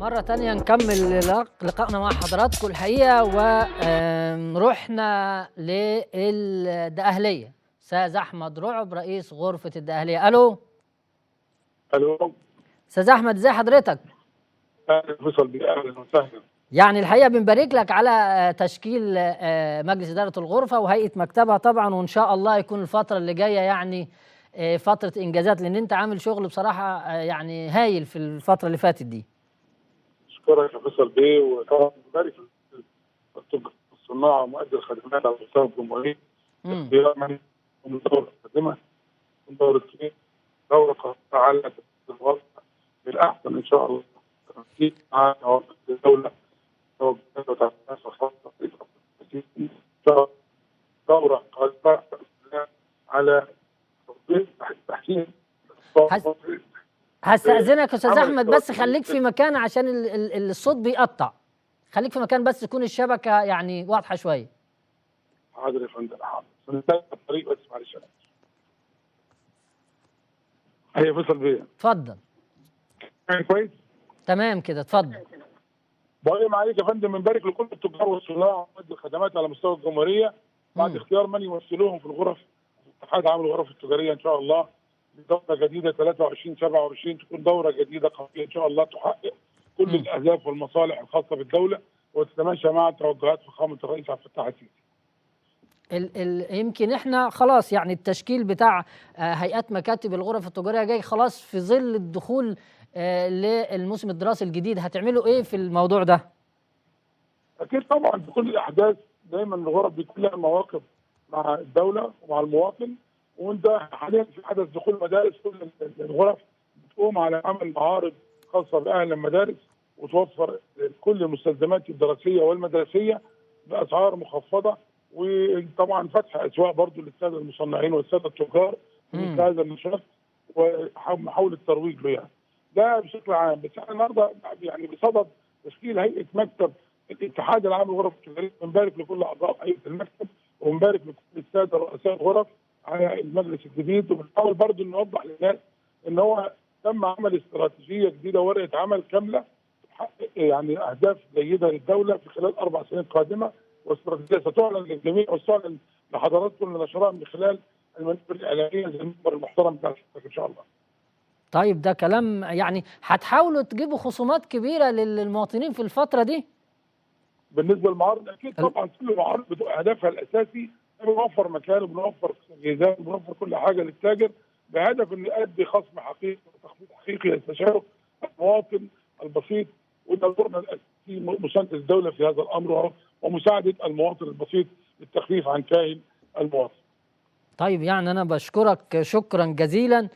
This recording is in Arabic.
مرة تانية نكمل لقائنا مع حضراتكم الحقيقة، ورحنا للدقهلية. أستاذ أحمد رعب رئيس غرفة الدقهلية. ألو. الو. أستاذ أحمد، إزي حضرتك؟ اهلا فيصل بيه، اهلا وسهلا. يعني الحقيقة بنبارك لك على تشكيل مجلس إدارة الغرفة وهيئة مكتبها طبعا، وإن شاء الله يكون الفترة اللي جاية يعني فترة إنجازات، لأن أنت عامل شغل بصراحة يعني هايل في الفترة اللي فاتت دي. اشكرك يا فيصل بيه، وطبعا بارك الصناعه ومؤدي الخدمات على مستوى الجمهوريه اختيار من دوره قادمه، من دوره سنين، دوره قادمه على الوضع بالاحسن ان شاء الله. تنسيق مع توجهات الدوله، توجهات بتاعت الناس الخاصه دوره قادمه على تحسين هستأذنك يا أستاذ أحمد، بس خليك في مكان عشان الصوت بيقطع. خليك في مكان بس تكون الشبكة يعني واضحة شوية. حاضر يا فندم، حاضر. ننتهي الطريق بس، معلش. هي فيصل بيه. اتفضل. كويس؟ تمام كده، اتفضل. بقول معاليك يا فندم، بنبارك لكل التجار والصناع ومؤدي الخدمات على مستوى الجمهورية بعد اختيار من يمثلوهم في الغرف، اتحاد عام الغرف التجارية إن شاء الله لدورة جديدة 23/27 تكون دورة جديدة قوية إن شاء الله تحقق كل الأهداف والمصالح الخاصة بالدولة وتتماشى مع توجهات فخامة الرئيس عبد الفتاح السيسي. يمكن احنا خلاص يعني التشكيل بتاع هيئات مكاتب الغرف التجاريه جاي خلاص في ظل الدخول للموسم الدراسي الجديد. هتعملوا ايه في الموضوع ده؟ اكيد طبعا في كل الاحداث دايما الغرف بيكون لها مواقف مع الدوله ومع المواطن، وانت حاليا في حدث دخول مدارس، كل الغرف بتقوم على عمل معارض خاصه باهل المدارس وتوفر كل المستلزمات الدراسيه والمدرسيه باسعار مخفضه، وطبعا فتح اسواق برضه للساده المصنعين والساده التجار مثل هذا النشاط ومحاوله الترويج له يعني. ده بشكل عام. بس احنا النهارده يعني بصدد تشكيل هيئه مكتب الاتحاد العام للغرف التجاريه، بنبارك لكل اعضاء هيئه المكتب وبنبارك لكل الساده رؤساء الغرف على المجلس الجديد، وبنحاول برضه نوضح للناس ان هو تم عمل استراتيجيه جديده، ورقه عمل كامله تحقق يعني اهداف جيده للدوله في خلال 4 سنين قادمه، واستراتيجيه ستعلن للجميع وستعلن لحضراتكم لنشرها من خلال المنابر الاعلاميه زي المنبر المحترم بتاع ان شاء الله. طيب ده كلام يعني هتحاولوا تجيبوا خصومات كبيره للمواطنين في الفتره دي؟ بالنسبه للمعارض اكيد طبعا كل المعارض بتبقى هدفها الاساسي بنوفر مكان وبنوفر تجهيزات وبنوفر كل حاجه للتاجر بهدف انه يؤدي خصم حقيقي وتخفيض حقيقي يستشعره المواطن البسيط، وده دورنا الاساسي مسانده الدوله في هذا الامر ومساعده المواطن البسيط للتخفيف عن كاهل المواطن. طيب يعني انا بشكرك شكرا جزيلا